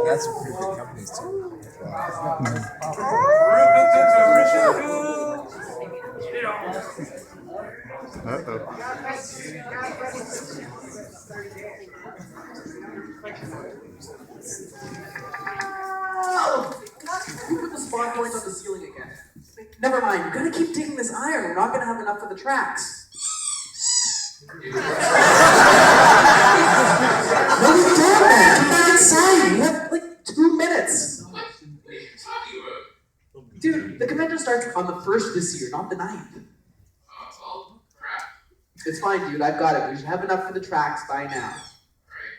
That's some pretty big companies too. You put the spawn point on the ceiling again. Never mind, you're gonna keep digging this iron. We're not gonna have enough for the tracks. What are you doing, man? Come back inside. You have like 2 minutes. What are you talking about? Dude, the convention starts on the 1st this year, not the 9th. Oh, crap. It's fine, dude. I've got it. We should have enough for the tracks by now. Alright,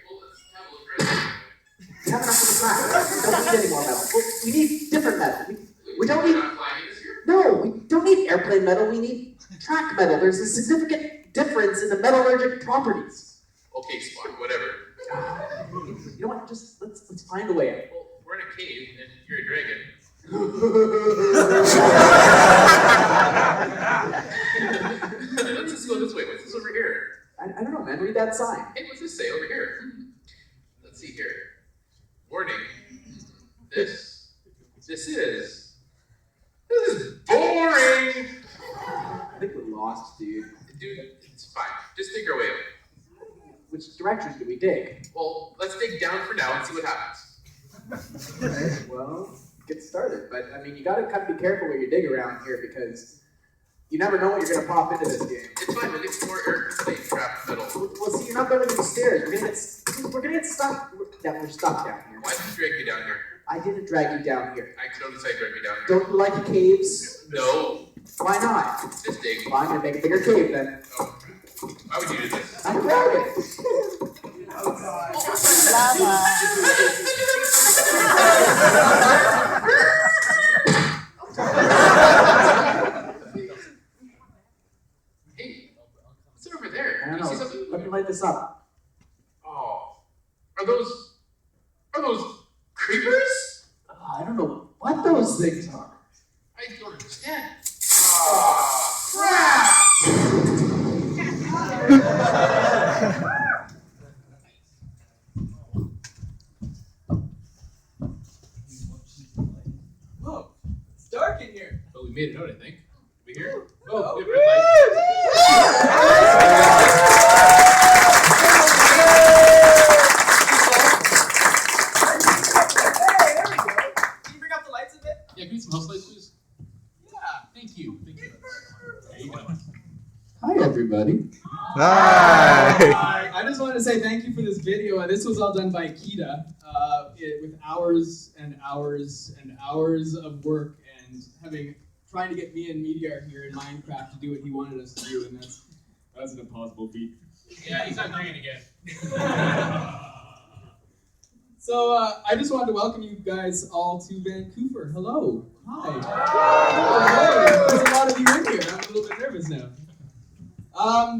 well, let's have a look right now. We have enough for the tracks. We don't need any more metal. We need different metal. We don't We're need... not flying this year? No, we don't need airplane metal. We need track metal. There's a significant difference in the metallurgic properties. Okay, Spock, whatever. You know what? Just let's find a way. Well, we're in a cave, and you're a dragon. Let's just go this way. What's this over here? I don't know, man. Read that sign. Hey, what's this say over here? Let's see here. Warning. This is boring. I think we're lost, dude. Dude, it's fine. Just dig your way up. Which direction do we dig? Well, let's dig down for now and see what happens. Well, get started. But I mean, you gotta kind of be careful where you dig around here because you never know what you're gonna pop into this game. It's fine. We'll get some more air plate trapped metal. Well, see, you're not going to the stairs. We're gonna get stuck. We're stuck down here. Why did you drag me down here? I didn't drag you down here. I could only say drag me down here. Don't you like caves? No. Why not? Just dig. Well, I'm gonna make a bigger cave then. Oh. Why would you do this? I'm dragging. Hey, what's over there? I don't Do you see know. something? Let me light this up. Oh. Are those creepers? Oh, I don't know what those things are. I don't understand. Oh, crap! Whoa, it's dark in here. But we made it out, I think. We here? Oh, we have red light. Hey, there we go. Can you bring up the lights a bit? Yeah, give me some house lights, please. Yeah. Thank you. There you go. Hi, everybody. Hi. I just wanted to say thank you for this video. This was all done by Kita with hours and hours and hours of work and trying to get me and Meteor here in Minecraft to do what he wanted us to do, and that's an impossible feat. Yeah, he's not doing it again. So I just wanted to welcome you guys all to VancouFur. Hello. Hi. Hey, there's a lot of you in here. I'm a little bit nervous now.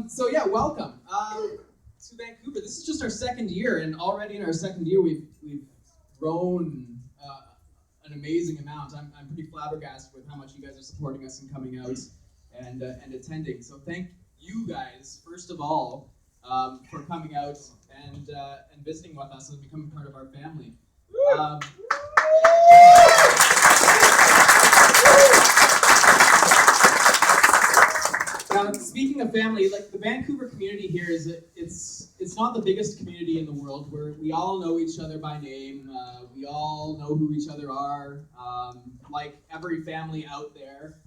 So yeah, welcome to Vancouver. This is just our second year, and already in our second year, we've grown an amazing amount. I'm pretty flabbergasted with how much you guys are supporting us and coming out and attending. So thank you guys, first of all, for coming out and visiting with us and becoming part of our family. Now, speaking of family, like the Vancouver community here it's not the biggest community in the world. We all know each other by name. We all know who each other are. Like every family out there,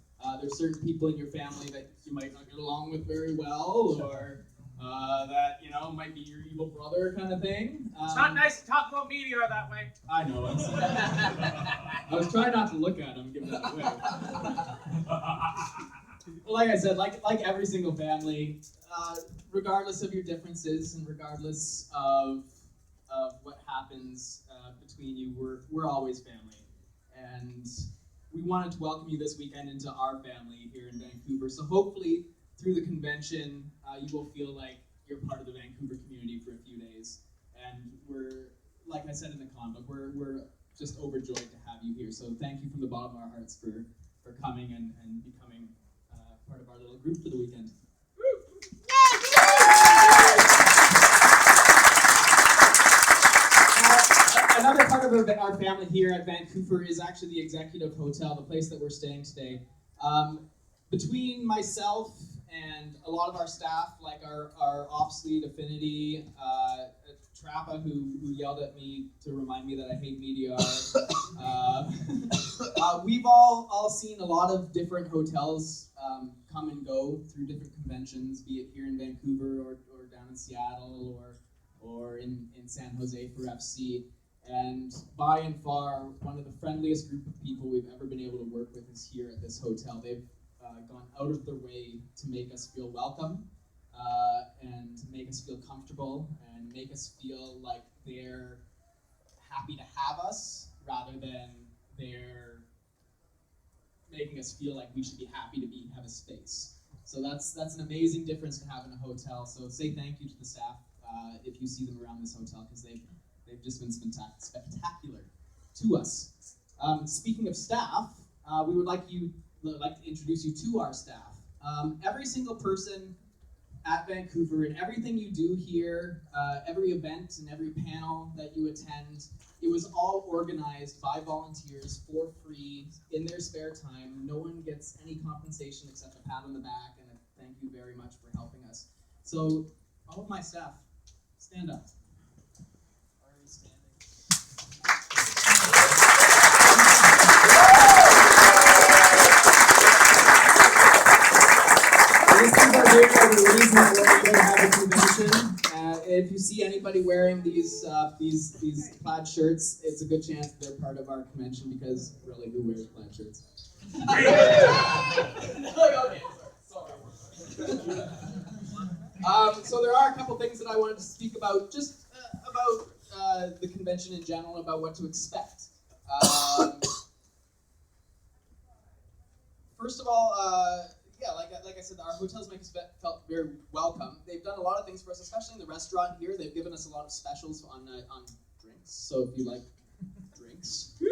there's certain people in your family that you might not get along with very well, or that might be your evil brother kind of thing. It's not nice to talk about Meteor that way. I know. I was trying not to look at him, give that away. Well, like I said, like every single family, regardless of your differences and regardless of what happens between you, we're always family. And we wanted to welcome you this weekend into our family here in Vancouver. So hopefully, through the convention, you will feel like you're part of the Vancouver community for a few days. And we're, like I said in the convo, we're just overjoyed to have you here. So thank you from the bottom of our hearts for coming and becoming part of our little group for the weekend. our family here at VancouFur is actually the executive hotel, the place that we're staying today. Between myself and a lot of our staff, like our ops lead, Affinity, Trappa, who yelled at me to remind me that I hate media. We've all seen a lot of different hotels come and go through different conventions, be it here in Vancouver or down in Seattle or in San Jose for FC. And by and far, one of the friendliest group of people we've ever been able to work with is here at this hotel. They've gone out of their way to make us feel welcome and to make us feel comfortable and make us feel like they're happy to have us rather than they're making us feel like we should be happy to have a space. So that's an amazing difference to have in a hotel. So say thank you to the staff if you see them around this hotel, because they've just been spectacular to us. Speaking of staff, we would like to introduce you to our staff. Every single person at VancouFur and everything you do here, every event and every panel that you attend, it was all organized by volunteers for free in their spare time. No one gets any compensation except a pat on the back and a thank you very much for helping us. So all of my staff, stand up. Are you standing? These things are here for the reason that we're going to have a convention. If you see anybody wearing these plaid shirts, it's a good chance they're part of our convention, because really, who wears plaid shirts? So there are a couple things that I wanted to speak about, just about the convention in general, about what to expect. First of all, yeah, like I said, our hotels make us felt very welcome. They've done a lot of things for us, especially in the restaurant here. They've given us a lot of specials on drinks. So if you like drinks, we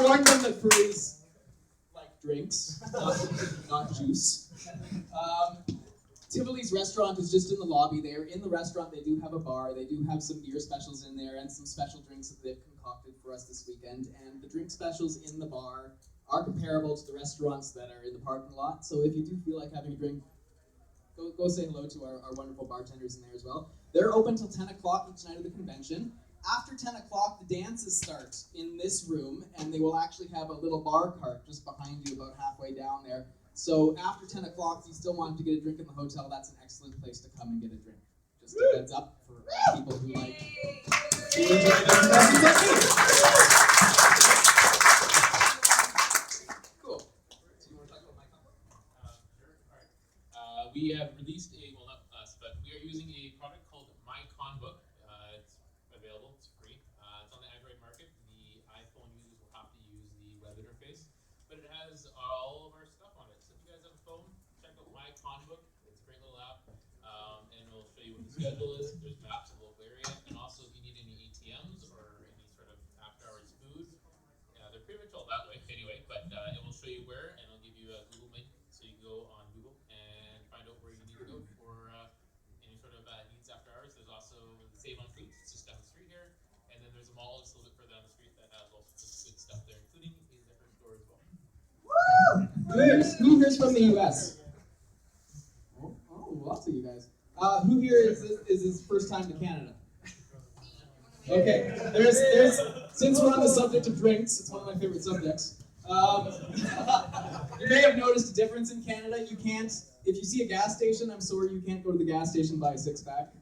warned them that furries like drinks, not juice. Tivoli's restaurant is just in the lobby there. In the restaurant, they do have a bar. They do have some beer specials in there and some special drinks that they've concocted for us this weekend. And the drink specials in the bar are comparable to the restaurants that are in the parking lot. So if you do feel like having a drink, go say hello to our wonderful bartenders in there as well. They're open till 10 o'clock each night of the convention. After 10 o'clock, the dances start in this room, and they will actually have a little bar cart just behind you about halfway down there. So after 10 o'clock, if you still want to get a drink in the hotel, that's an excellent place to come and get a drink. Just a heads up for people who like to enjoy the Cool. So you want to talk about my company? Sure. All right. We have released well, not us, but we are using a product called My Conbook. It's available. It's free. It's on the Android market. The iPhone users will have to use the web interface, but it has all of our stuff on it. So if you guys have a phone, check out My Conbook. It's a great little app, and it'll show you what the schedule is. There's maps of the local area, and also if you need any ATMs or any sort of after-hours food, they're pretty much all that way anyway. But it will show you where, and it'll give you a Google link, so you go on Google and find out where you need to go for any sort of needs after hours. There's also Save on Foods. It's just down the street here, and then there's a mall just a little bit further down the street that has also just good stuff there, including a liquor store as well. Who here's from the U.S.? Oh, lots of you guys. Who here is his first time to Canada? Okay, there's since we're on the subject of drinks, it's one of my favorite subjects. You may have noticed a difference in Canada. You can't, if you see a gas station, I'm sorry, you can't go to the gas station and buy a six-pack.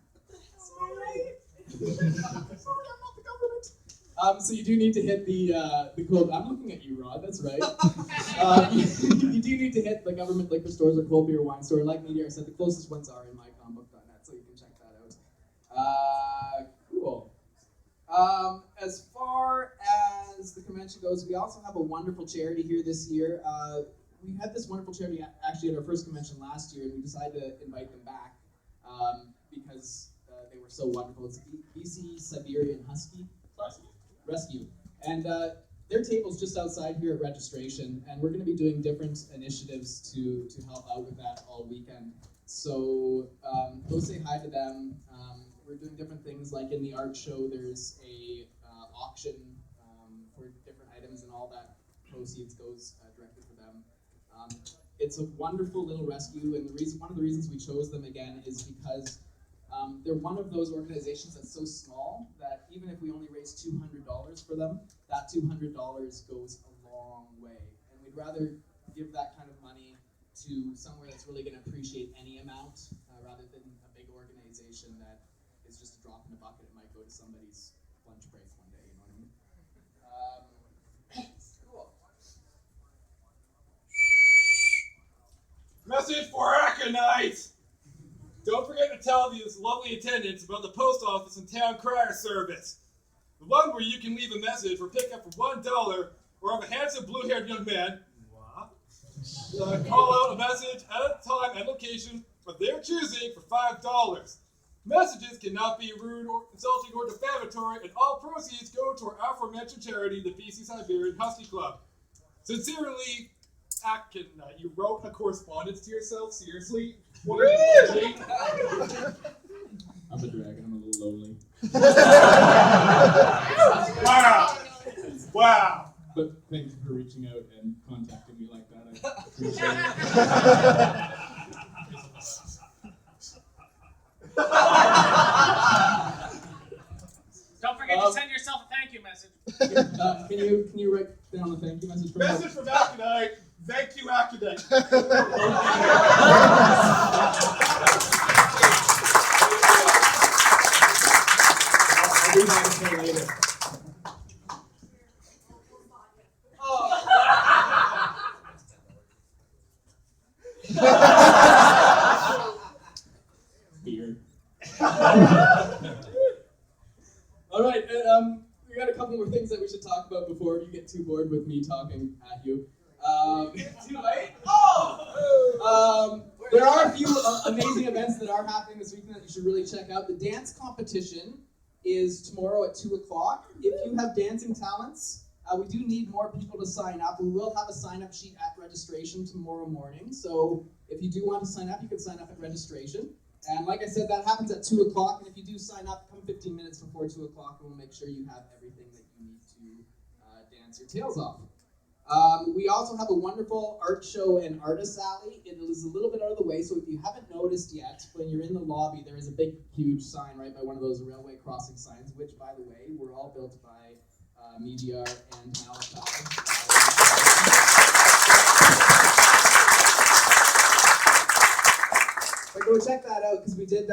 Sorry. Sorry, I'm not the government. So you do need to hit the cold. I'm looking at you, Rod. That's right. You do need to hit the government liquor stores or cold beer wine store. Like Meteor said, the closest ones are in myconbook.net, so you can check that out. Cool. As far as the convention goes, we also have a wonderful charity here this year. We had this wonderful charity actually at our first convention last year, and we decided to invite them back because they were so wonderful. It's BC Siberian Husky Rescue. And their table's just outside here at registration, and we're going to be doing different initiatives to help out with that all weekend. So go say hi to them. We're doing different things, like in the art show, there's a auction for different items, and all that proceeds goes directly for them. It's a wonderful little rescue, and one of the reasons we chose them again is because they're one of those organizations that's so small that even if we only raise $200 for them, that $200 goes a long way. And we'd rather give that kind of money to somewhere that's really going to appreciate any amount rather than a big organization that is just a drop in the bucket. It might go to somebody's lunch break one day, you know what I mean? Cool. Message for Aconite! Don't forget to tell these lovely attendants about the post office and town crier service. The one where you can leave a message for pickup for $1 or have a handsome blue-haired young man call out a message at a time and location of their choosing for $5. Messages cannot be rude or insulting or defamatory, and all proceeds go to our aforementioned charity, the BC Siberian Husky Club. Sincerely, Aconite. You wrote a correspondence to yourself? Seriously? What are you doing? I'm a dragon, I'm a little lonely. Wow. Wow. But thank you for reaching out and contacting me like that. I appreciate it. Don't forget to send yourself a thank you message. Can you write down the thank you message for me? Message from Aconite. Thank you, Aconite. I'll do that later. Beer. All right, we got a couple more things that we should talk about before you get too bored with me talking at you. Too late? There are a few amazing events that are happening this weekend that you should really check out. The dance competition is tomorrow at 2 o'clock. If you have dancing talents, we do need more people to sign up. We will have a sign-up sheet at registration tomorrow morning. So if you do want to sign up, you can sign up at registration. And like I said, that happens at 2 o'clock. And if you do sign up, come 15 minutes before 2 o'clock, and we'll make sure you have everything that you need to dance your tails off. We also have a wonderful art show and artist alley. It is a little bit out of the way, so if you haven't noticed yet, when you're in the lobby, there is a big, huge sign right by one of those railway crossing signs, which, by the way, were all built by Media and Malachi. But go check that out, because we did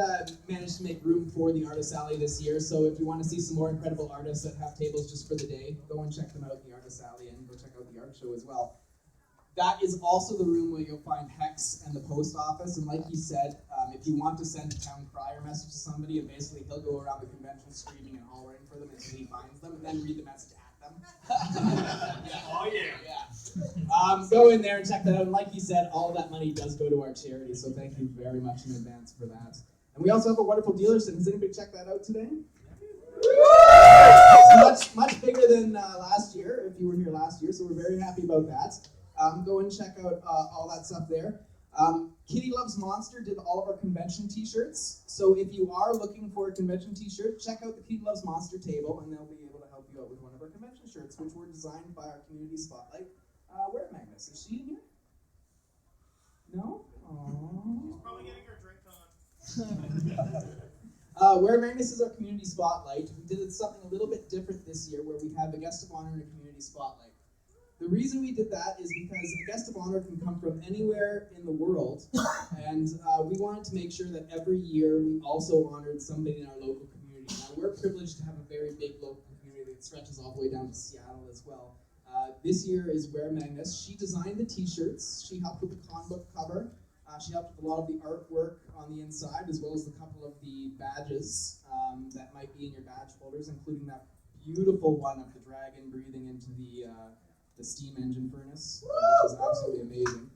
manage to make room for the Artist Alley this year. So if you want to see some more incredible artists that have tables just for the day, go and check them out at the Artist Alley, and go check out the art show as well. That is also the room where you'll find Hex and the post office. And like he said, if you want to send a town crier message to somebody, and basically he'll go around the convention screaming and hollering for them until he finds them, and then read the message at them. Yeah. Oh, yeah. Yeah. Go in there and check that out. And like he said, all of that money does go to our charity, so thank you very much in advance for that. And we also have a wonderful dealer stand. Has anybody checked that out today? It's much bigger than last year, if you were here last year, so we're very happy about that. Go and check out all that stuff there. Kitty Loves Monster did all of our convention t-shirts, so if you are looking for a convention t-shirt, check out the Kitty Loves Monster table, and they'll be able to help you out with one of our convention shirts, which were designed by our community spotlight. Where Magnus? Is she in here? No? Aww. Probably getting her drink on. Where Magnus is our community spotlight. We did something a little bit different this year, where we have a guest of honor and a community spotlight. The reason we did that is because a guest of honor can come from anywhere in the world, and we wanted to make sure that every year we also honored somebody in our local community. Now, we're privileged to have a very big local community that stretches all the way down to Seattle as well. This year is Where Magnus. She designed the t-shirts. She helped with the con book cover. She helped with a lot of the artwork on the inside, as well as a couple of the badges that might be in your badge holders, including that beautiful one of the dragon breathing into the steam engine furnace, which is absolutely amazing.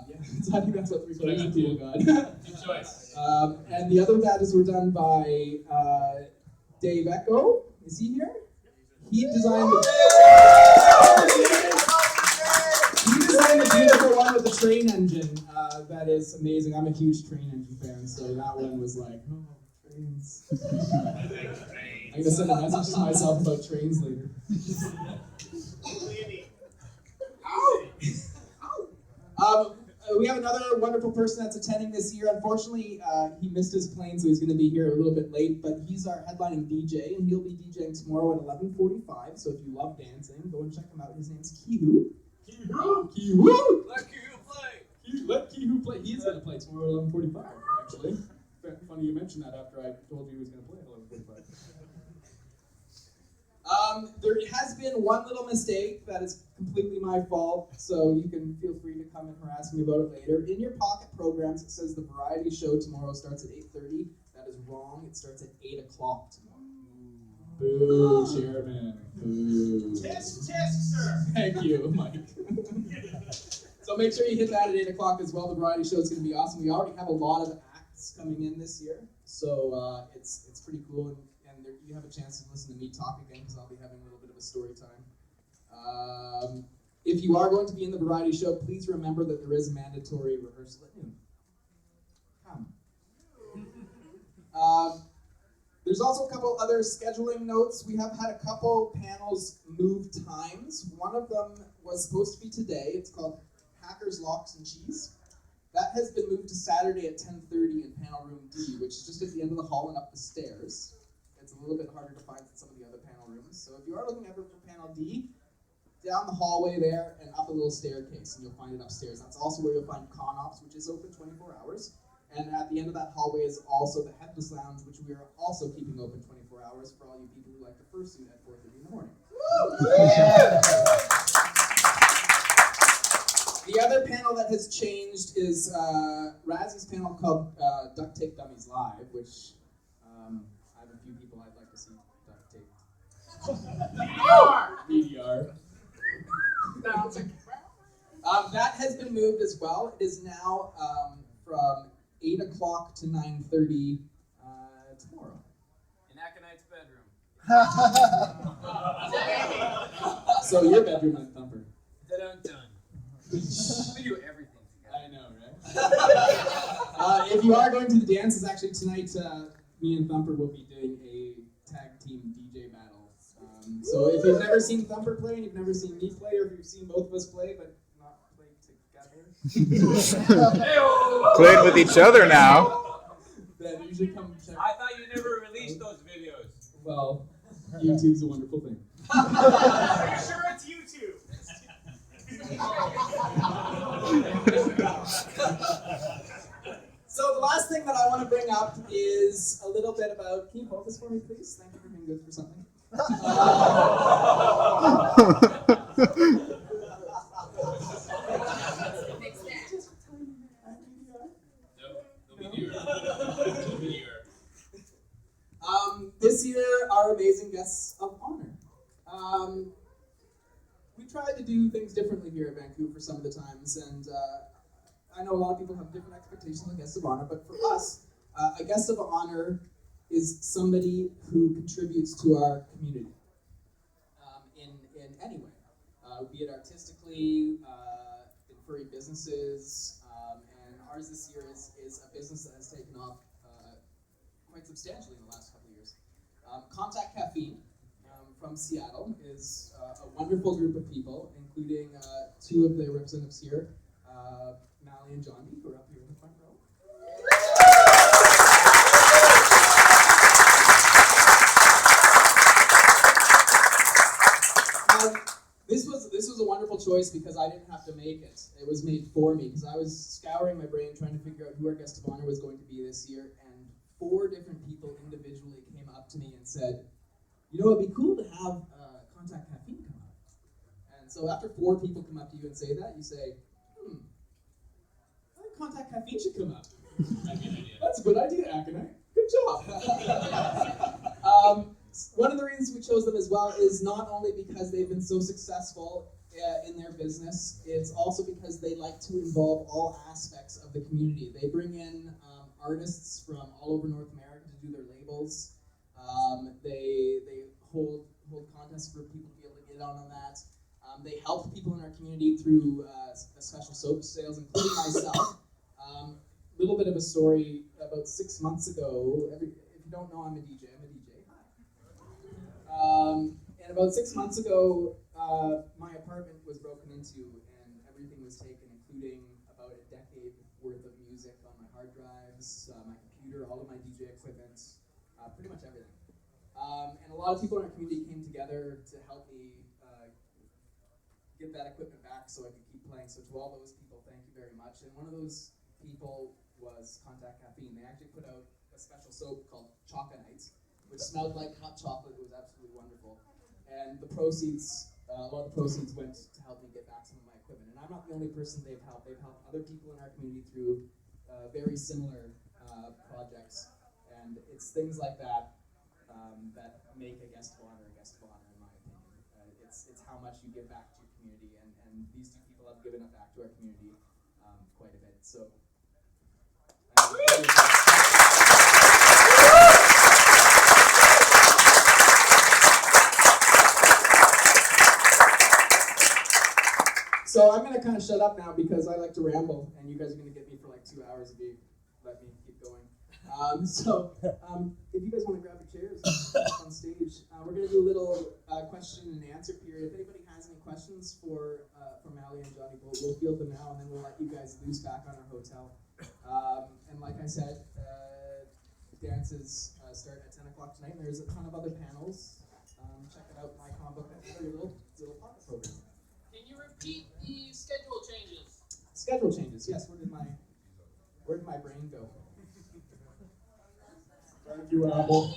Yeah, so I think that's what 3 people got. Good choice. And the other badges were done by Dave Echo. Is he here? He designed the beautiful one one with the train engine. That is amazing. I'm a huge train engine fan, so that one was like, oh, trains. I'm gonna send a message to myself about trains later. We have another wonderful person that's attending this year. Unfortunately, he missed his plane, so he's going to be here a little bit late, but he's our headlining DJ, and he'll be DJing tomorrow at 11:45, so if you love dancing, go and check him out. His name's Kihu. Kihu! Let Kihu play. Let Kihu play. He's going to play tomorrow at 11:45, actually. Funny you mentioned that after I told you he was going to play at 11:45. There has been one little mistake that is completely my fault, so you can feel free to come and harass me about it later. In your pocket programs, it says the variety show tomorrow starts at 8:30. That is wrong. It starts at 8 o'clock tomorrow. Boo, Chairman. Boo. Tisk, sir. Thank you, Mike. So make sure you hit that at 8 o'clock as well. The variety show is going to be awesome. We already have a lot of acts coming in this year, so it's pretty cool. And you have a chance to listen to me talk again because I'll be having a little bit of a story time. If you are going to be in the variety show, please remember that there is a mandatory rehearsal at noon. Come. There's also a couple other scheduling notes. We have had a couple panels move times. One of them was supposed to be today. It's called Hackers, Locks, and Cheese. That has been moved to Saturday at 10:30 in panel room D, which is just at the end of the hall and up the stairs. It's a little bit harder to find than some of the other panel rooms. So if you are looking ever for panel D, down the hallway there and up a little staircase, and you'll find it upstairs. That's also where you'll find Con Ops, which is open 24 hours. And at the end of that hallway is also the Headless Lounge, which we are also keeping open 24 hours for all you people who like the fursuit at 4:30 in the morning. The other panel that has changed is Razzy's panel called Duct Tape Dummies Live, which I have a few people I'd like to see duct taped. VDR. That has been moved as well. It is now from 8 o'clock to 9:30 tomorrow. In Aconite's bedroom. So your bedroom and Thumper. Dun-dun-dun. We do everything together. I know, right? If you are going to the dances, actually tonight, me and Thumper will be doing a tag team DJ battle. So if you've never seen Thumper play and you've never seen me play, or if you've seen both of us play but not play together, Playing with each other now. then usually come check. I thought you never released those videos. Well, YouTube's a wonderful thing. Are you sure it's YouTube? So the last thing that I want to bring up is a little bit about, can you hold this for me, please? Thank you for being good for something. This year, our amazing guests of honor. We tried to do things differently here at VancouFur some of the times, and I know a lot of people have different expectations of guests of honor, but for us, a guest of honor is somebody who contributes to our community in any way, be it artistically, in furry businesses, and ours this year is a business that has taken off quite substantially in the last couple of years. Contact Caffeine from Seattle is a wonderful group of people, including two of their representatives here, Mally and John D, who are up here in the front row. This was a wonderful choice because I didn't have to make it. It was made for me because I was scouring my brain trying to figure out who our guest of honor was going to be this year, and 4 different people individually came up to me and said, you know, it'd be cool to have Contact Caffeine come up. And so after 4 people come up to you and say that, you say, I think Contact Caffeine should come up. That's a good idea, Aconite. Good job. One of the reasons we chose them as well is not only because they've been so successful in their business, it's also because they like to involve all aspects of the community. They bring in artists from all over North America to do their labels. They hold contests for people to be able to get on that. They help people in our community through special soap sales, including myself. Little bit of a story. About 6 months ago, if you don't know, I'm a DJ. Hi. And about 6 months ago, my apartment was broken into, and everything was taken, including about a decade worth of music on my hard drives, my computer, all of my DJ equipment, pretty much everything. And a lot of people in our community came together to help me get that equipment back so I could keep playing. So to all those people, thank you very much. And one of those people was Contact Caffeine. They actually put out a special soap called Chocolate Nights, which smelled like hot chocolate. It was absolutely wonderful. And the proceeds, a lot of the proceeds went to help me get back some of my equipment. And I'm not the only person they've helped. They've helped other people in our community through very similar projects. And it's things like that that make a guest of honor, in my opinion. It's how much you give back to your community, and these two people have given it back to our community quite a bit. So, so I'm gonna kind of shut up now because I like to ramble, and you guys are gonna get me for like 2 hours if you let me keep going. If you guys want to grab your chairs on stage, we're going to do a little question and answer period. If anybody has any questions for Mally and Johnny, we'll field them now, and then we'll let you guys loose back on our hotel. And like I said, dances start at 10 o'clock tonight, and there's a ton of other panels. Check it out, my combo, little pocket program. Can you repeat the schedule changes? Schedule changes, yes. Where did my brain go? Thank you, Apple.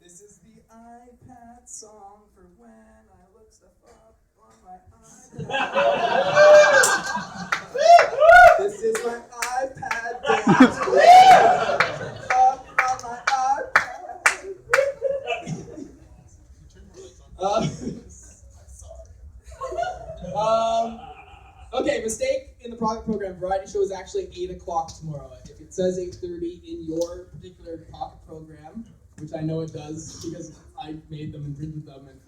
This is the iPad song for when I look stuff up on my iPad. This is my iPad dance. Up on my iPad. Okay, mistake in the pocket program. Variety show is actually 8 o'clock tomorrow. If it says 8:30 in your particular pocket program, which I know it does because I made them and printed them, and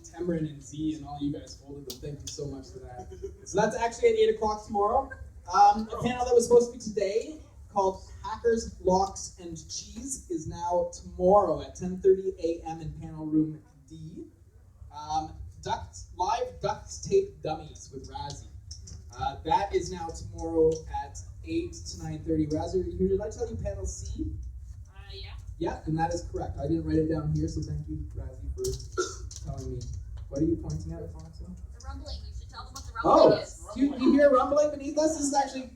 Temrin and Z and all you guys folded them. Thank you so much for that. So that's actually at 8 o'clock tomorrow. A panel that was supposed to be today called Hackers, Locks, and Cheese is now tomorrow at 10:30 a.m. in panel room D. Live duct tape dummies with Razzie. That is now tomorrow at 8 to 9:30. Razzie, are you here? Did I tell you panel C? Yeah. Yeah, and that is correct. I didn't write it down here, so thank you, Razzie, for telling me. What are you pointing at, Foxy? The rumbling. You should tell them what the rumbling is. Do you hear rumbling beneath us? This is actually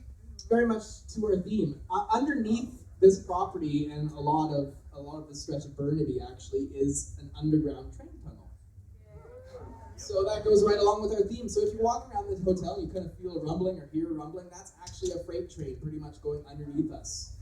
very much to our theme. Underneath this property and a lot of the stretch of Burnaby actually is an underground train tunnel. So that goes right along with our theme. So if you're walking around the hotel and you kind of feel a rumbling or hear a rumbling, that's actually a freight train pretty much going underneath us.